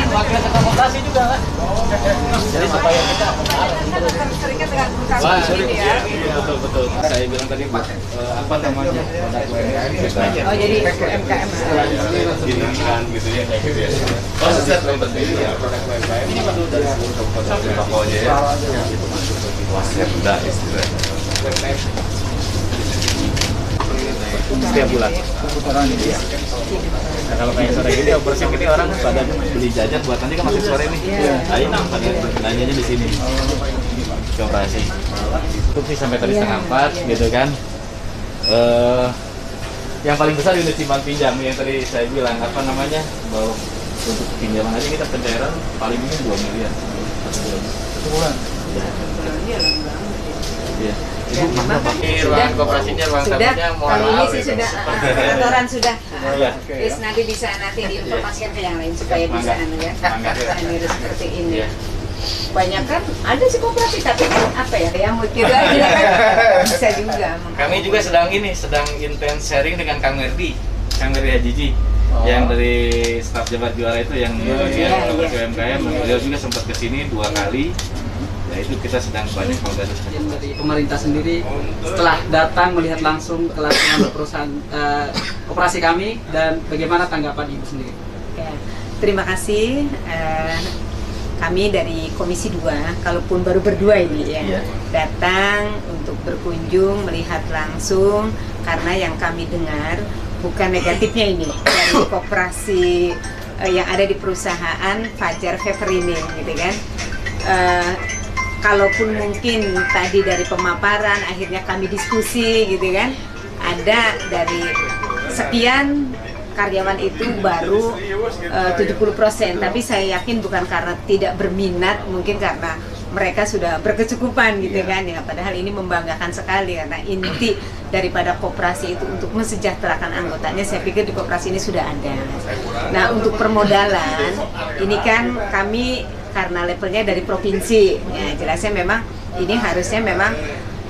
wakil ketua koperasi juga kan. Jadi supaya kita terikat dengan perusahaan ini ya. betul. Saya bilang tadi apa namanya produk UMKM kita. Oh jadi UMKM. Dinamakan gitu ya kayak gitu ya. Oh setiap member ya produk UMKM ini baru dari seluruh kabupaten pokoknya ya. Itu masuk ke situasi muda istilahnya. Setiap bulan putaran ini ya. Nah, kalau kayak sore ini operasi ini orang pada beli jajan buat nanti kan masih sore nih. Ayo pada nanyanya di sini. Operasi. Itu sih sampai tadi setengah 4 gitu kan. Yang paling besar unit simpan pinjam yang tadi saya bilang apa namanya bahwa untuk pinjaman aja kita pencairan paling minim 2 miliar. 1 bulan. Iya. Ya, memang kan ruang kooperasinya, ruang tamunya, mohon ini maaf. sih sudah kantoran sudah. Iya. Terus nanti bisa diinformasikan ke yang lain supaya bisa ya. Ini seperti ini. Banyak kan ada sih koperasi tapi kan apa ya yang mikir aja kan bisa juga. Kami juga sedang intens sharing dengan Kang Merdi Hajiji yang dari staf Jabar Juara itu yang koperasi UMKM. Beliau juga sempat kesini 2 kali. Ya itu kita sedang banyak membantu. Dari pemerintah sendiri setelah datang melihat langsung kelangsungan perusahaan koperasi kami dan bagaimana tanggapan Ibu sendiri? Ya, terima kasih. Kami dari Komisi 2, kalaupun baru berdua ini ya, datang untuk berkunjung, melihat langsung, karena yang kami dengar bukan negatifnya ini dari koperasi yang ada di perusahaan Fajar Favor ini, gitu kan. Kalaupun mungkin tadi dari pemaparan akhirnya kami diskusi gitu kan, ada dari sekian karyawan itu baru 70%, tapi saya yakin bukan karena tidak berminat, mungkin karena mereka sudah berkecukupan gitu kan ya. Padahal ini membanggakan sekali karena inti daripada koperasi itu untuk mensejahterakan anggotanya. Saya pikir di koperasi ini sudah ada. Nah untuk permodalan ini kan kami karena levelnya dari provinsi, ya jelasnya memang ini harusnya memang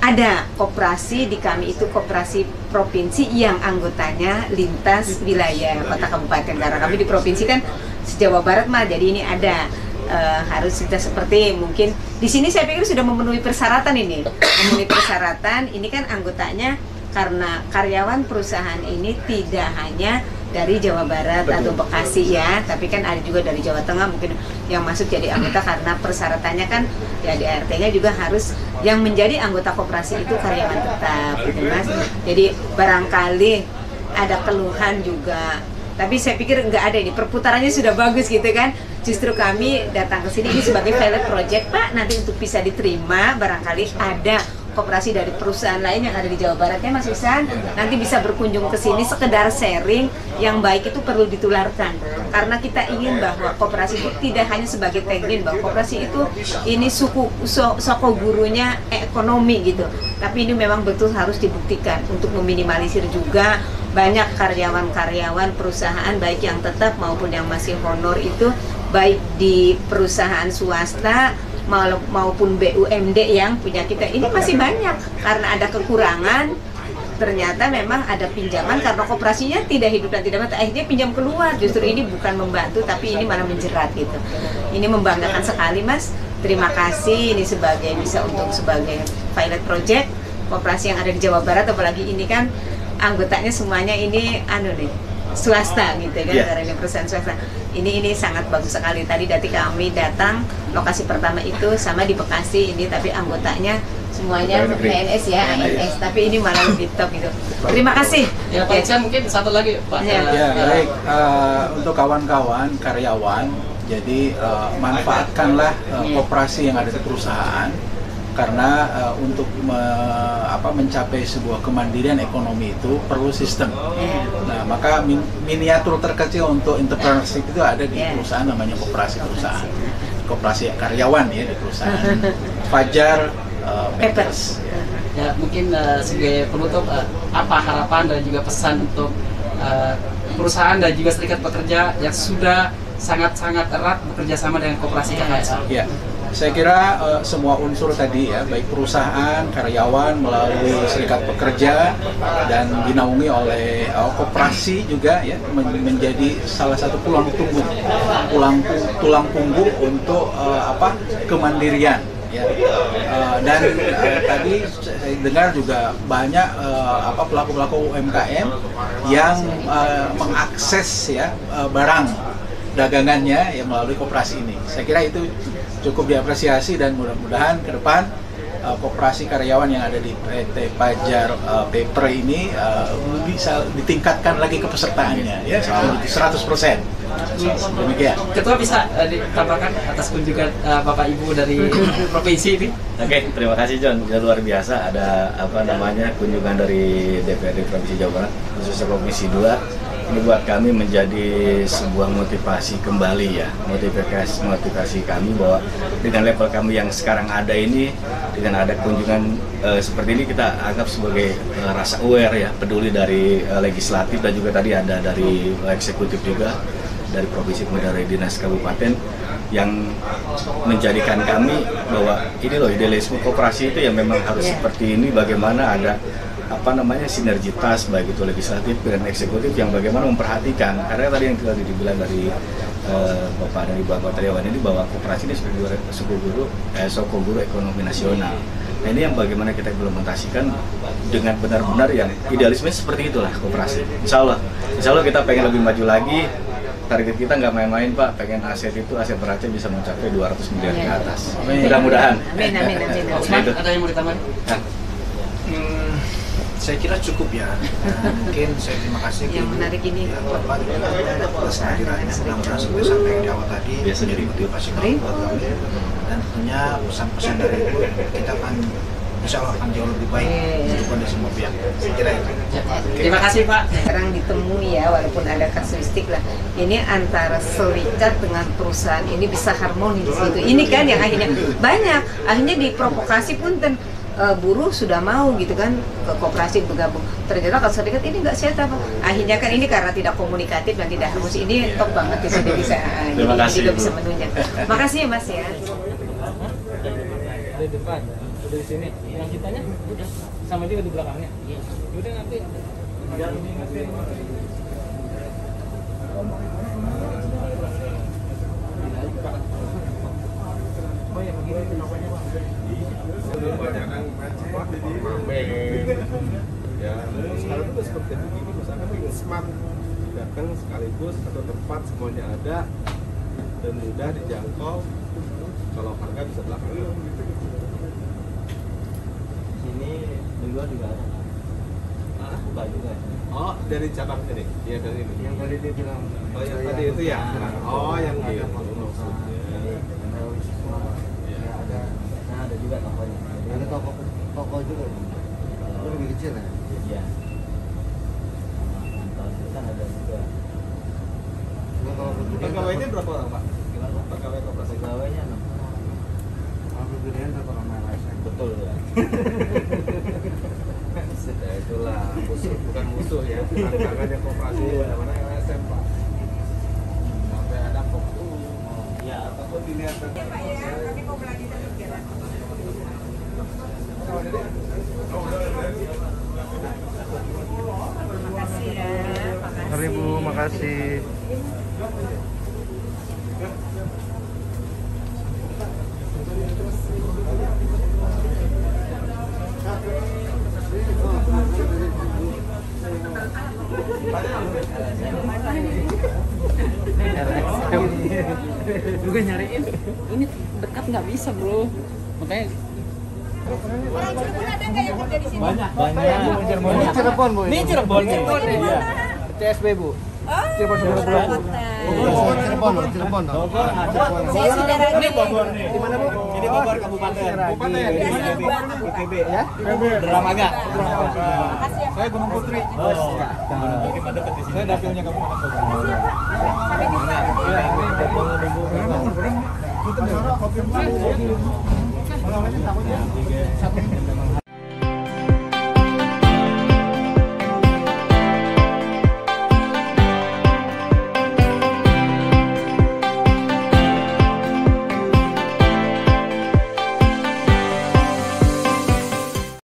ada koperasi di kami itu koperasi provinsi yang anggotanya lintas wilayah kota kabupaten, karena kami di provinsi kan Jawa Barat mah, jadi ini ada harus kita seperti mungkin di sini saya pikir sudah memenuhi persyaratan ini, ini kan anggotanya karena karyawan perusahaan ini tidak hanya dari Jawa Barat atau Bekasi ya, tapi kan ada juga dari Jawa Tengah mungkin yang masuk jadi anggota, karena persyaratannya kan ya di ART-nya juga harus yang menjadi anggota koperasi itu karyawan tetap gitu Mas. Jadi barangkali ada keluhan juga, tapi saya pikir nggak ada, ini perputarannya sudah bagus gitu kan. Justru kami datang ke sini ini sebagai pilot project Pak, nanti untuk bisa diterima barangkali ada koperasi dari perusahaan lain yang ada di Jawa Baratnya Mas Isan, nanti bisa berkunjung ke sini sekedar sharing yang baik itu perlu ditularkan, karena kita ingin bahwa koperasi itu tidak hanya sebagai tagline bahwa koperasi itu ini soko gurunya ekonomi gitu, tapi ini memang betul harus dibuktikan untuk meminimalisir juga banyak karyawan-karyawan perusahaan baik yang tetap maupun yang masih honor itu baik di perusahaan swasta maupun BUMD yang punya kita ini masih banyak, karena ada kekurangan. Ternyata memang ada pinjaman karena koperasinya tidak hidup dan tidak mati, akhirnya pinjam keluar. Justru ini bukan membantu tapi ini malah menjerat gitu. Ini membanggakan sekali Mas. Terima kasih ini sebagai pilot project koperasi yang ada di Jawa Barat, apalagi ini kan anggotanya semuanya ini swasta gitu kan, dari perusahaan swasta. Ini sangat bagus sekali. Tadi kami datang lokasi pertama itu sama di Bekasi ini, tapi anggotanya semuanya PNS ya, ANS, tapi ini malah lebih top gitu. Terima kasih. Ya Pak Ican, mungkin satu lagi Pak. Ya baik, untuk kawan-kawan karyawan, jadi manfaatkanlah koperasi yang ada di perusahaan, karena untuk mencapai sebuah kemandirian ekonomi itu perlu sistem. Nah, maka miniatur terkecil untuk entrepreneurship itu ada di perusahaan, namanya koperasi karyawan ya di perusahaan Fajar Papers. Ya mungkin sebagai penutup apa harapan dan juga pesan untuk perusahaan dan juga serikat pekerja yang sudah sangat-sangat erat bekerja sama dengan koperasi KHSA? Ya, Saya kira semua unsur tadi ya, baik perusahaan, karyawan melalui serikat pekerja dan dinaungi oleh koperasi juga ya, menjadi salah satu tulang punggung untuk kemandirian ya. Dan tadi saya dengar juga banyak pelaku-pelaku UMKM yang mengakses ya barang dagangannya ya melalui koperasi ini. Saya kira itu cukup diapresiasi dan mudah-mudahan ke depan koperasi karyawan yang ada di PT Pajar Paper ini bisa ditingkatkan lagi kepesertaannya ya 100%. Demikian. Ketua bisa ditambahkan atas kunjungan Bapak Ibu dari provinsi ini. Oke, terima kasih John. Ya, luar biasa ada kunjungan dari DPRD Provinsi Jawa Barat khususnya Komisi 2. Ini buat kami menjadi sebuah motivasi kembali ya, motivasi kami bahwa dengan level kami yang sekarang ada ini, dengan ada kunjungan seperti ini kita anggap sebagai rasa aware ya, peduli dari legislatif dan juga tadi ada dari eksekutif juga, dari provinsi kemudian dari dinas kabupaten yang menjadikan kami bahwa ini loh idealisme koperasi itu yang memang harus seperti ini, bagaimana ada sinergitas baik itu legislatif dan eksekutif yang bagaimana memperhatikan, karena tadi yang tadi dibilang dari Bapak dan Ibu anggota Dewan ini bahwa koperasi ini sebagai sokong guru ekonomi nasional. Nah ini yang bagaimana kita implementasikan dengan benar-benar yang idealisme seperti itulah koperasi. Insya Allah kita pengen lebih maju lagi. Target kita nggak main-main Pak, pengen aset beraca bisa mencapai 200 miliar ke atas. Mudah-mudahan. Amin. Ada yang mau ditambahin? Saya kira cukup ya. Mungkin saya terima kasih yang menarik ini Bapak atas kehadirannya, mudah-mudahan seperti sampai di awal tadi menjadi motivasi baru buat kami, dan tentunya pesan-pesan dari itu kita akan insya Allah akan jauh lebih baik untuk kondisi semua pihak. Saya kira itu. Terima kasih Pak. sekarang ditemui ya, walaupun ada kasuistik lah, ini antara serikat dengan perusahaan ini bisa harmonis gitu. Ini kan yang akhirnya diprovokasi pun buruh sudah mau gitu kan ke koperasi bergabung, ternyata kalau serikat ini nggak sehat apa, akhirnya kan ini karena tidak komunikatif dan tidak harmonis. Ini top banget itu bisa jadi juga bisa menunjang. Makasih ya Mas ya. Di depan, di sini, yang kitanya udah sama juga di belakangnya. Udah nanti. Oh ya begini kenapanya Pak? Kebanyakan ya sekarang itu seperti begini, misalkan dengan smart datang sekaligus satu tempat semuanya ada dan mudah dijangkau, kalau harga bisa belakangan. Sini juga ada. Buka juga. Oh, dari cabang sini? Iya, dari ini. Yang tadi dia bilang. Oh, yang tadi itu ya? Oh, yang gitu. Ada juga tokonya. Ada toko juga. Itu lebih kecil ya? Iya. Kantor kan ada juga. Pegawainya berapa orang Pak? Gimana Pak? Pegawai koperasi? Pegawainya 6. Kalau gedean berapa orang main lesen? Betul ya. Ya itulah musuh, bukan musuh ya. Tantangannya koperasi mana yang LSM Pak? Sampai ada fokus. Ya, apapun dilihat. Makasih ya. Mari Bu, makasih. Juga nyariin, ini dekat nggak bisa bro, makanya banyak. Ini Cirebon Bu. Ini Cirebon ya. Iya. TSB Bu. Cirebon Cirebon. Cirebon. Saya saudara Ini Bogor nih. Di mana Bu? Ini Bogor Kabupaten. Kabupaten. Di mana Bu? ITB ya? Dramaga. Saya Gunung Putri. Saya dapilnya Kabupaten Bogor.